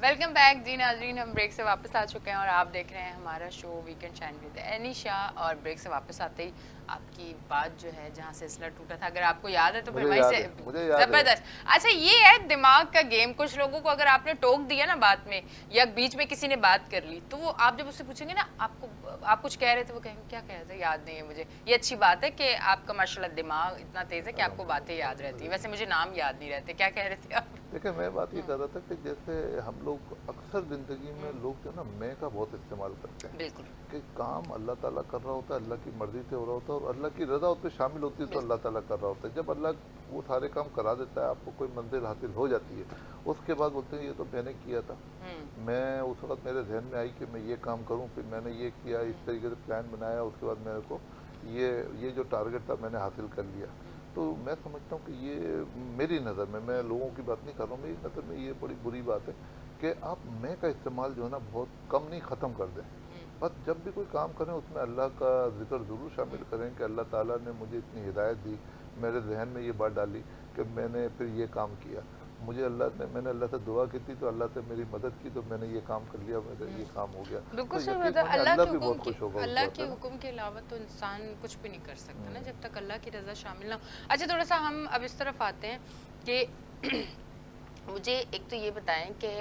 Welcome back जी नाजरीन, हम break से वापस आ चुके हैं और आप देख रहे हैं हमारा show weekend shine with Anisha. और ब्रेक से वापस आते ही आपकी बात जो है जहाँ सिलसिला टूटा था, अगर आपको याद है तो फिर मुझे वहीं याद से है, मुझे याद है। जबरदस्त। अच्छा, ये है दिमाग का गेम। कुछ लोगों को अगर आपने टोक दिया ना बात में, या बीच में किसी ने बात कर ली, तो वो आप जब उससे पूछेंगे ना, आप कुछ कह रहे थे, वो कहेंगे क्या कह रहे थे, याद नहीं है मुझे। ये अच्छी बात है कि आपका माशाल्लाह दिमाग इतना तेज है कि आपको बातें याद रहती है। वैसे मुझे नाम याद नहीं रहते। क्या कह रहे थे आप? देखिए, मैं बात ये हम्म, कर रहा था कि जैसे हम लोग अक्सर ज़िंदगी में हम्म, लोग जो है ना मैं का बहुत इस्तेमाल करते हैं बिल्कुल कि काम अल्लाह ताला कर रहा होता है, अल्लाह की मर्ज़ी से हो रहा होता है और अल्लाह की रज़ा उसमें शामिल होती है तो बिल्कुल। अल्लाह ताला कर रहा होता है। जब अल्लाह वो सारे काम करा देता है, आपको कोई मंजिल हासिल हो जाती है, उसके बाद बोलते हैं ये तो मैंने किया था। हम्म, मैं उस वक़्त मेरे ज़हन में आई कि मैं ये काम करूँ, फिर मैंने ये किया, इस तरीके से प्लान बनाया, उसके बाद मेरे को ये जो टारगेट था मैंने हासिल कर लिया। तो मैं समझता हूँ कि ये मेरी नज़र में, मैं लोगों की बात नहीं कर रहा हूँ, मेरी नज़र में ये बड़ी बुरी बात है कि आप मैं का इस्तेमाल जो है ना बहुत कम नहीं, ख़त्म कर दें। बस जब भी कोई काम करें उसमें अल्लाह का ज़िक्र ज़रूर शामिल करें कि अल्लाह ताला ने मुझे इतनी हिदायत दी, मेरे जहन में ये बात डाली कि मैंने फिर ये काम किया। मुझे मैंने अल्लाह से दुआ की थी तो अल्लाह से मेरी मदद की तो मैंने ये काम कर लिया, मेरा ये काम हो गया। बिल्कुल तो सही बात यकीन है। माने अल्लाह भी बहुत खुश होगा उस अल्लाह बात के है ना। हुक्म के अलावा तो इंसान कुछ भी नहीं कर सकता ना, हम्म, जब तक अल्लाह की रजा शामिल ना हो। अच्छा, थोड़ा सा हम अब इस तरफ आते हैं कि मुझे एक तो ये बताएं कि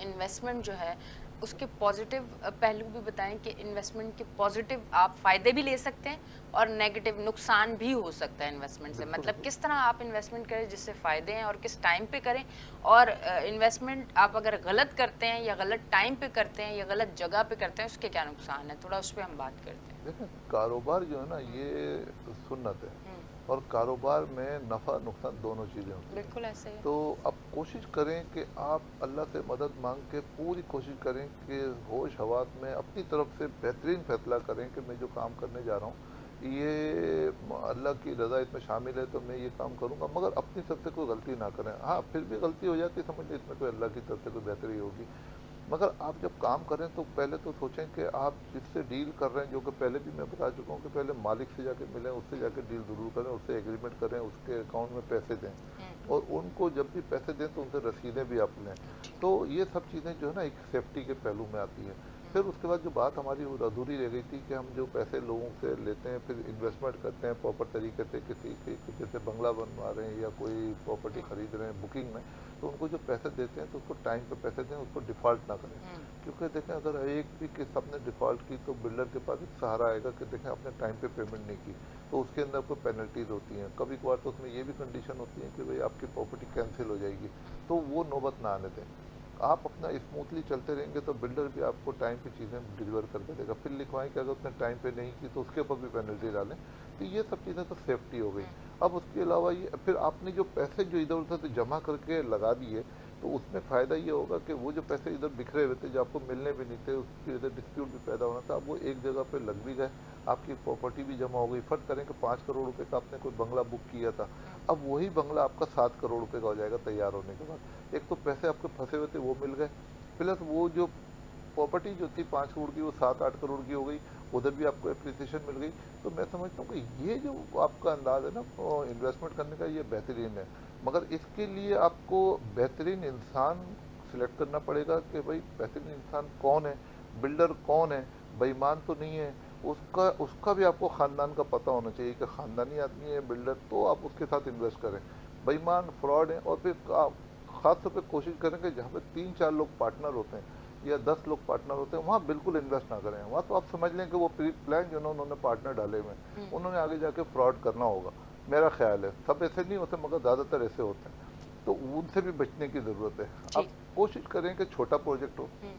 इन्वेस्टमेंट जो है उसके पॉजिटिव पहलू भी बताएं कि इन्वेस्टमेंट के पॉजिटिव आप फायदे भी ले सकते हैं और नेगेटिव नुकसान भी हो सकता है इन्वेस्टमेंट से। बिल्कुल मतलब बिल्कुल। किस तरह आप इन्वेस्टमेंट करें जिससे फायदे हैं और किस टाइम पे करें। और इन्वेस्टमेंट आप अगर गलत करते हैं या गलत टाइम पे करते हैं या गलत जगह पे करते हैं, उसके क्या नुकसान है, थोड़ा उस पर हम बात करते हैं। देखें, कारोबार जो है ना हम्म, ये सुन्नत है हम्म, और कारोबार में नफ़ा नुकसान दोनों चीज़ें होती हैं। बिल्कुल ऐसे ही है। तो अब कोशिश करें कि आप अल्लाह से मदद मांग के पूरी कोशिश करें कि होश हवास में अपनी तरफ से बेहतरीन फैसला करें कि मैं जो काम करने जा रहा हूँ ये अल्लाह की रज़ा इसमें शामिल है तो मैं ये काम करूँगा, मगर अपनी तरफ से कोई गलती ना करें। हाँ, फिर भी गलती हो जाती है, समझ लीजिए इसमें कोई अल्लाह की तरफ से कोई बेहतरी होगी, मगर आप जब काम करें तो पहले तो सोचें कि आप जिससे डील कर रहे हैं, जो कि पहले भी मैं बता चुका हूँ कि पहले मालिक से जाके मिलें, उससे जाके डील ज़रूर करें, उससे एग्रीमेंट करें, उसके अकाउंट में पैसे दें हम्म, और उनको जब भी पैसे दें तो उनसे रसीदें भी आप लें। ठीक तो ये सब चीज़ें जो है ना एक सेफ्टी के पहलू में आती हैं। फिर उसके बाद जो बात हमारी वो अधूरी रह गई थी कि हम जो पैसे लोगों से लेते हैं फिर इन्वेस्टमेंट करते हैं प्रॉपर तरीके से, किसी की जैसे बंगला बनवा रहे हैं या कोई प्रॉपर्टी खरीद रहे हैं बुकिंग में, तो उनको जो पैसे देते हैं तो उसको टाइम पे पैसे दें, उसको डिफ़ॉल्ट ना करें। क्योंकि देखें अगर एक भी किस्त आपने डिफ़ॉल्ट की तो बिल्डर के पास एक सहारा आएगा कि देखें आपने टाइम पे पेमेंट नहीं की, तो उसके अंदर कोई पेनल्टीज होती हैं। कभी कभार तो उसमें ये भी कंडीशन होती है कि भाई आपकी प्रॉपर्टी कैंसिल हो जाएगी, तो वो नौबत ना आने दें। आप अपना स्मूथली चलते रहेंगे तो बिल्डर भी आपको टाइम पे चीज़ें डिलीवर करके देगा। फिर लिखवाएं कि अगर उसने टाइम पे नहीं की तो उसके ऊपर भी पेनल्टी डालें। तो ये सब चीज़ें तो सेफ्टी हो गई। अब उसके अलावा ये फिर आपने जो पैसे जो इधर उधर से जमा करके लगा दिए, तो उसमें फ़ायदा ये होगा कि वो जो पैसे इधर बिखरे हुए थे जो आपको मिलने भी नहीं थे, उसकी इधर डिस्प्यूट भी पैदा होना था, अब वो एक जगह पे लग भी गए, आपकी प्रॉपर्टी भी जमा हो गई। फर्ज करें कि 5 करोड़ रुपए का आपने कोई बंगला बुक किया था, अब वही बंगला आपका 7 करोड़ रुपए का हो जाएगा तैयार होने के बाद। एक तो पैसे आपके फंसे हुए थे वो मिल गए, प्लस वो जो प्रॉपर्टी जो थी 5 करोड़ की वो 7-8 करोड़ की हो गई, उधर भी आपको एप्रिसिएशन मिल गई। तो मैं समझता हूँ कि ये जो आपका अंदाज है ना इन्वेस्टमेंट करने का, ये बेहतरीन है, मगर इसके लिए आपको बेहतरीन इंसान सिलेक्ट करना पड़ेगा कि भाई बेहतरीन इंसान कौन है, बिल्डर कौन है, बेईमान तो नहीं है। उसका उसका भी आपको ख़ानदान का पता होना चाहिए कि ख़ानदानी आदमी है बिल्डर, तो आप उसके साथ इन्वेस्ट करें। बेईमान फ्रॉड है, और फिर ख़ास तौर पर कोशिश करें कि जहाँ पे 3-4 लोग पार्टनर होते हैं या 10 लोग पार्टनर होते हैं वहाँ बिल्कुल इन्वेस्ट ना करें। वहाँ तो आप समझ लें कि वो प्री प्लान जो ना उन्होंने पार्टनर डाले हुए हैं, उन्होंने आगे जाके फ्रॉड करना होगा। मेरा ख्याल है सब ऐसे नहीं होते, मगर ज़्यादातर ऐसे होते हैं, तो उनसे भी बचने की ज़रूरत है। ठीक। आप कोशिश करें कि छोटा प्रोजेक्ट हो, हम्म,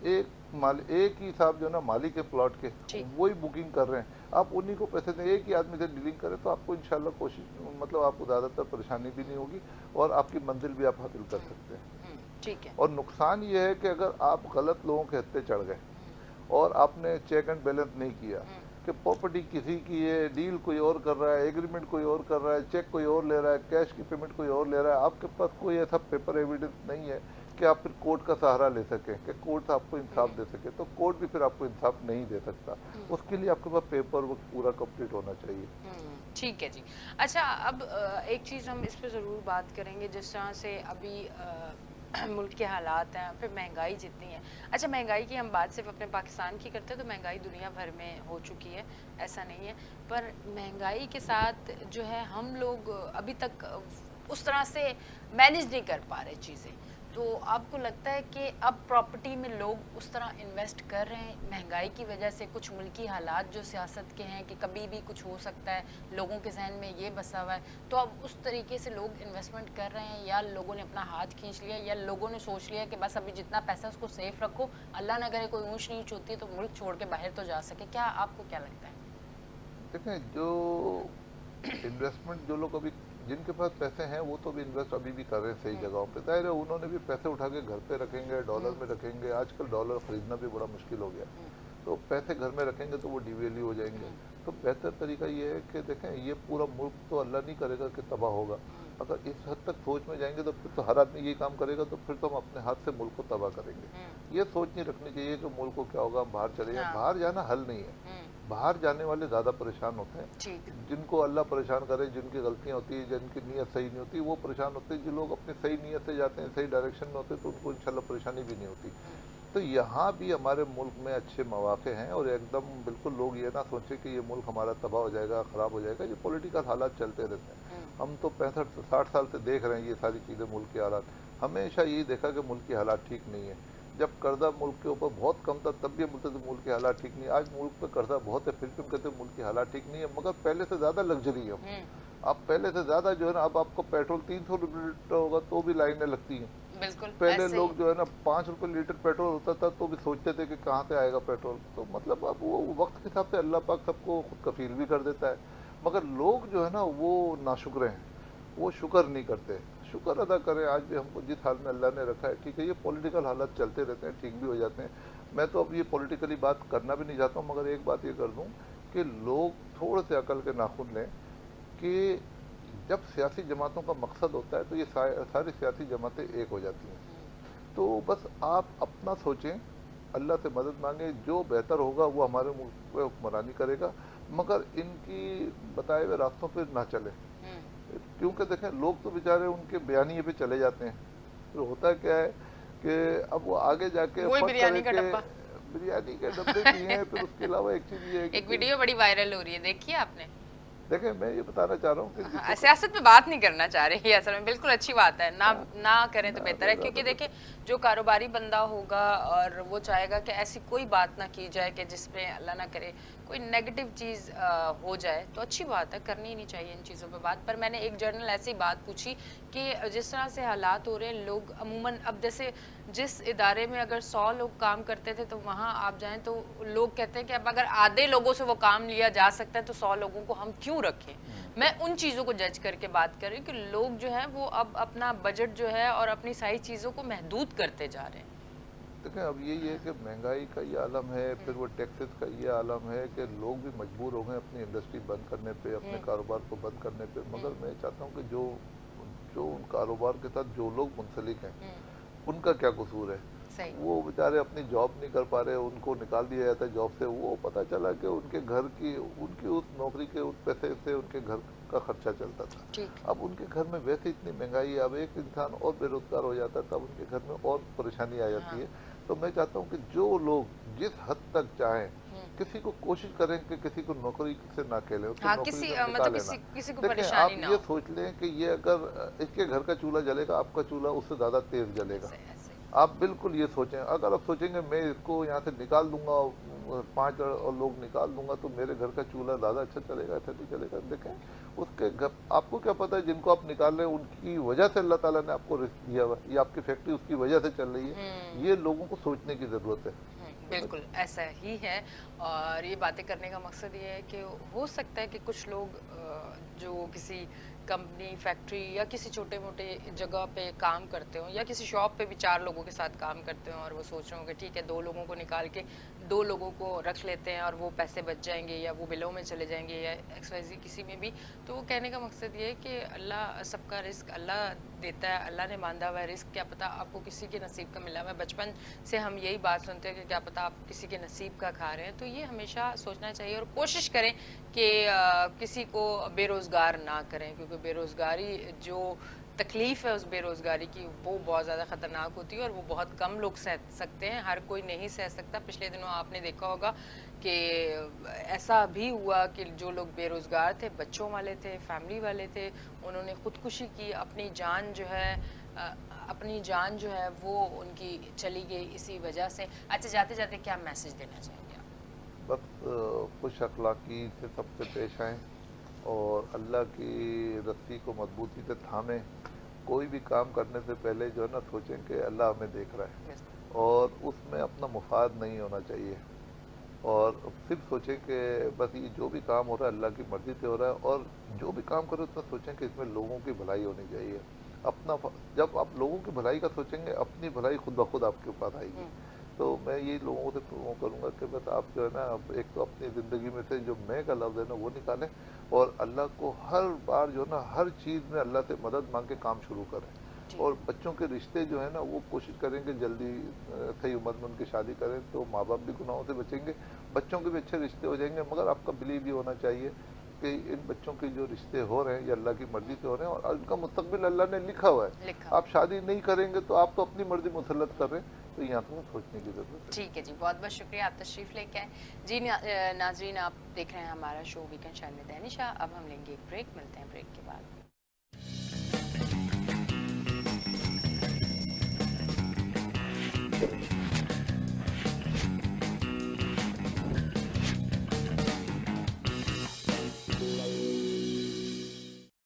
एक ही साहब जो ना मालिक है प्लॉट के, ठीक। वही बुकिंग कर रहे हैं, आप उन्हीं को पैसे दें, एक ही आदमी से डीलिंग करें तो आपको इंशाल्लाह कोशिश मतलब आपको ज़्यादातर परेशानी भी नहीं होगी और आपकी मंजिल भी आप हासिल कर सकते हैं। ठीक है। और नुकसान ये है कि अगर आप गलत लोगों के हत्थे चढ़ गए और आपने चेक एंड बैलेंस नहीं किया कि प्रॉपर्टी किसी की है, डील कोई और कर रहा है, एग्रीमेंट कोई और कर रहा है, चेक कोई और ले रहा है, कैश की पेमेंट कोई और ले रहा है, आपके पास कोई ऐसा पेपर एविडेंस नहीं है कि आप फिर कोर्ट का सहारा ले सकें कि कोर्ट आपको इंसाफ दे सके, तो कोर्ट भी फिर आपको इंसाफ नहीं दे सकता। उसके लिए आपके पास पेपर वर्क पूरा कंप्लीट होना चाहिए। ठीक है जी। अच्छा, अब एक चीज़ हम इस पे ज़रूर बात करेंगे, जिस तरह से अभी मुल्क के हालात हैं, फिर महंगाई जितनी है। अच्छा, महंगाई की हम बात सिर्फ अपने पाकिस्तान की करते हैं तो महंगाई दुनिया भर में हो चुकी है, ऐसा नहीं है। पर महंगाई के साथ जो है हम लोग अभी तक उस तरह से मैनेज नहीं कर पा रहे चीज़ें। तो आपको लगता है कि अब प्रॉपर्टी में लोग उस तरह इन्वेस्ट कर रहे हैं महंगाई की वजह से? कुछ मुल्की हालात जो सियासत के हैं कि कभी भी कुछ हो सकता है, लोगों के जहन में ये बसा हुआ है, तो अब उस तरीके से लोग इन्वेस्टमेंट कर रहे हैं, या लोगों ने अपना हाथ खींच लिया, या लोगों ने सोच लिया कि बस अभी जितना पैसा उसको सेफ रखो, अल्लाह ना करे कोई ऊंच नीच होती है तो मुल्क छोड़ के बाहर तो जा सके? क्या आपको क्या लगता है? देखें, जो इन्वेस्टमेंट जो लोग अभी जिनके पास पैसे हैं वो तो भी इन्वेस्ट अभी भी कर रहे हैं सही जगहों पे। जाहिर है उन्होंने भी पैसे उठा के घर पे रखेंगे, डॉलर में रखेंगे। आजकल डॉलर खरीदना भी बड़ा मुश्किल हो गया, तो पैसे घर में रखेंगे तो वो डिवेल्यू हो जाएंगे। तो बेहतर तरीका ये है कि देखें, ये पूरा मुल्क तो अल्लाह नहीं करेगा कि तबाह होगा। अगर इस हद तक सोच में जाएंगे तो फिर तो हर आदमी ये काम करेगा, तो फिर तो हम अपने हाथ से मुल्क को तबाह करेंगे। ये सोच नहीं रखनी चाहिए कि मुल्क को क्या होगा, हम बाहर चले जाएं। बाहर जाना हल नहीं है। बाहर जाने वाले ज़्यादा परेशान होते हैं। जिनको अल्लाह परेशान करे, जिनकी गलतियां होती है, जिनकी नीयत सही नहीं होती, वो परेशान होते हैं। जो लोग अपनी सही नीयत से जाते हैं, सही डायरेक्शन में होते हैं, तो उनको इंशाल्लाह परेशानी भी नहीं होती। तो यहाँ भी हमारे मुल्क में अच्छे मौके हैं, और एकदम बिल्कुल लोग ये ना सोचें कि ये मुल्क हमारा तबाह हो जाएगा, ख़राब हो जाएगा। ये पॉलिटिकल हालात चलते रहते हैं। हम तो 65 से 60 साल से देख रहे हैं ये सारी चीज़ें। मुल्क के हालात हमेशा यही देखा कि मुल्क के हालात ठीक नहीं है। जब कर्जा मुल्क के ऊपर बहुत कम था तब भी बोलते थे मुल्क के हालात ठीक नहीं है। आज मुल्क पे कर्जा बहुत है, फिर भी हम कहते हैं मुल्क के हालात ठीक नहीं है। मगर पहले से ज़्यादा लग्जरी है। अब पहले से ज़्यादा जो है ना, अब आपको पेट्रोल 300 रुपये लीटर होगा तो भी लाइनें लगती हैं। बिल्कुल, पहले लोग जो है ना 5 रुपये लीटर पेट्रोल होता था तो भी सोचते थे कि कहाँ से आएगा पेट्रोल। तो मतलब अब वो वक्त के हिसाब से अल्लाह पाक सबको खुद कफील भी कर देता है। मगर लोग जो है ना वो नाशुक्र हैं, वो शुक्र नहीं करते। शुक्र अदा करें, आज भी हमको जिस हाल में अल्लाह ने रखा है। ठीक है, ये पॉलिटिकल हालात चलते रहते हैं, ठीक भी हो जाते हैं। मैं तो अब ये पॉलिटिकली बात करना भी नहीं चाहता हूँ, मगर एक बात ये कर दूँ कि लोग थोड़े से अकल के नाखून लें कि जब सियासी जमातों का मकसद होता है तो ये सारी सियासी जमातें एक हो जाती हैं। तो बस आप अपना सोचें, अल्लाह से मदद मांगें, जो बेहतर होगा वो हमारे मुल्क पे हुक्मरानी करेगा। मगर इनकी बताए हुए रास्तों पर ना चले, क्योंकि देखें लोग तो बेचारे उनके बयानिए पे चले जाते हैं। तो होता क्या है कि अब वो आगे जाके बिरयानी का डब्बा, बिरयानी के डब्बे भी हैं। फिर उसके अलावा एक चीज़ ये है कि एक वीडियो बड़ी वायरल हो रही है, देखिए आपने? देखें, मैं ये बताना चाह रहा हूँ कि सियासत में बात नहीं करना चाह रही है असल में, बिल्कुल अच्छी बात है ना करें तो बेहतर है। क्योंकि देखिए जो कारोबारी बंदा होगा और वो चाहेगा कि ऐसी कोई बात ना की जाए कि जिसमें अल्लाह ना करे कोई नेगेटिव चीज़ हो जाए, तो अच्छी बात है, करनी ही नहीं चाहिए इन चीज़ों पे बात। पर मैंने एक जर्नल ऐसी बात पूछी कि जिस तरह से हालात हो रहे हैं, लोग अमूमन अब जैसे जिस इदारे में अगर 100 लोग काम करते थे तो वहाँ आप जाएं तो लोग कहते हैं कि अब अगर आधे लोगों से वो काम लिया जा सकता है तो 100 लोगों को हम क्यों रखें। मैं उन चीज़ों को जज करके बात कर रही हूँ कि लोग जो है वो अब अपना बजट जो है और अपनी सारी चीज़ों को महदूद करते जा रहे हैं। देखें, अब यही है कि महंगाई का ये आलम है, फिर वो टैक्सेस का ये आलम है कि लोग भी मजबूर हो गए अपनी इंडस्ट्री बंद करने पे, अपने कारोबार को बंद करने पे। मगर मैं चाहता हूँ कि जो जो उन कारोबार के साथ जो लोग मुंसलिक हैं उनका क्या कसूर है। वो बेचारे अपनी जॉब नहीं कर पा रहे, उनको निकाल दिया जाता है जॉब से। वो पता चला कि उनके घर की उनकी उस नौकरी के उस पैसे से उनके घर का खर्चा चलता था। अब उनके घर में वैसे इतनी महंगाई है, अब एक इंसान और बेरोजगार हो जाता है तब उनके घर में और परेशानी आ जाती है। तो मैं चाहता हूँ कि जो लोग जिस हद तक चाहें, किसी को कोशिश करें कि किसी को नौकरी से ना खेलें, उसको नौकरी से निकाल लेना। देखिए, आप ये सोच लें कि ये अगर इसके घर का चूल्हा जलेगा, आपका चूल्हा उससे ज़्यादा तेज जलेगा। आप बिल्कुल ये सोचें। अगर आप सोचेंगे मैं इसको यहाँ से निकाल दूंगा, 5 और लोग निकाल दूंगा तो मेरे घर का चूल्हा ज़्यादा अच्छा चलेगा, अच्छा नहीं चलेगा। देखें, उसके घर आपको क्या पता है जिनको आप निकाल रहे हैं उनकी वजह से अल्लाह ताला ने आपको रिस्क दिया हुआ, ये आपकी फैक्ट्री उसकी वजह से चल रही है। ये लोगों को सोचने की ज़रूरत है। बिल्कुल ऐसा ही है, और ये बातें करने का मकसद ये है कि हो सकता है कि कुछ लोग जो किसी कंपनी, फैक्ट्री या किसी छोटे मोटे जगह पे काम करते हो, या किसी शॉप पे भी 4 लोगों के साथ काम करते हो, और वो सोच रहे हो कि ठीक है 2 लोगों को निकाल के 2 लोगों को रख लेते हैं और वो पैसे बच जाएंगे या वो बिलों में चले जाएंगे या XYZ किसी में भी। तो वो कहने का मकसद ये है कि अल्लाह सबका रिस्क अल्लाह देता है, अल्लाह ने बांधा हुआ है रिस्क। क्या पता आपको किसी के नसीब का मिला हुआ है। बचपन से हम यही बात सुनते हैं कि क्या पता आप किसी के नसीब का खा रहे हैं। तो ये हमेशा सोचना चाहिए और कोशिश करें कि किसी को बेरोज़गार ना करें, क्योंकि बेरोज़गारी जो तकलीफ़ है उस बेरोज़गारी की वो बहुत ज़्यादा ख़तरनाक होती है और वो बहुत कम लोग सह सकते हैं, हर कोई नहीं सह सकता। पिछले दिनों आपने देखा होगा कि ऐसा भी हुआ कि जो लोग बेरोज़गार थे, बच्चों वाले थे, फैमिली वाले थे, उन्होंने ख़ुदकुशी की, अ, अपनी जान जो है वो उनकी चली गई इसी वजह से। अच्छा, जाते-जाते क्या मैसेज देना चाहेंगे आप? बस खुश अखलाकी से सबसे पेश आएँ और अल्लाह की रस्सी को मजबूती से थामें। कोई भी काम करने से पहले जो है ना सोचें कि अल्लाह हमें देख रहा है यस। और उसमें अपना मुफाद नहीं होना चाहिए। और सिर्फ सोचें कि बस ये जो भी काम हो रहा है अल्लाह की मर्ज़ी से हो रहा है और जो भी काम करो उसमें सोचें कि इसमें लोगों की भलाई होनी चाहिए। जब आप लोगों की भलाई का सोचेंगे अपनी भलाई खुद ब खुद आपके पास आएगी। हुँ, तो मैं ये लोगों से वो करूँगा कि बस आप जो है ना अब एक तो अपनी ज़िंदगी में से जो मैं का लफ्ज़ है ना वो निकालें और अल्लाह को हर बार जो है ना हर चीज़ में अल्लाह से मदद मांग के काम शुरू करें। जी। और बच्चों के रिश्ते जो है ना वो कोशिश करेंगे जल्दी सही उम्र में उनकी शादी करें तो माँ बाप भी गुनाहों से बचेंगे, बच्चों के भी अच्छे रिश्ते हो जाएंगे। मगर आपका बिलीव ये होना चाहिए कि इन बच्चों के जो रिश्ते हो रहे हैं ये अल्लाह की मर्ज़ी से हो रहे हैं और उनका मुस्तकबिल अल्लाह ने लिखा हुआ है। लिखा हुआ आप शादी नहीं करेंगे तो आप तो अपनी मर्ज़ी मुसल्लत कर रहे हैं, तो यहाँ तो सोचने की ज़रूरत है। ठीक है जी, बहुत-बहुत शुक्रिया आप तशरीफ़ लेके आए। जी नाज़रीन, आप देख रहे हैं हमारा शो वीकेंड शायर में दानिश। अब हम लेंगे एक ब्रेक, मिलते हैं ब्रेक के बाद।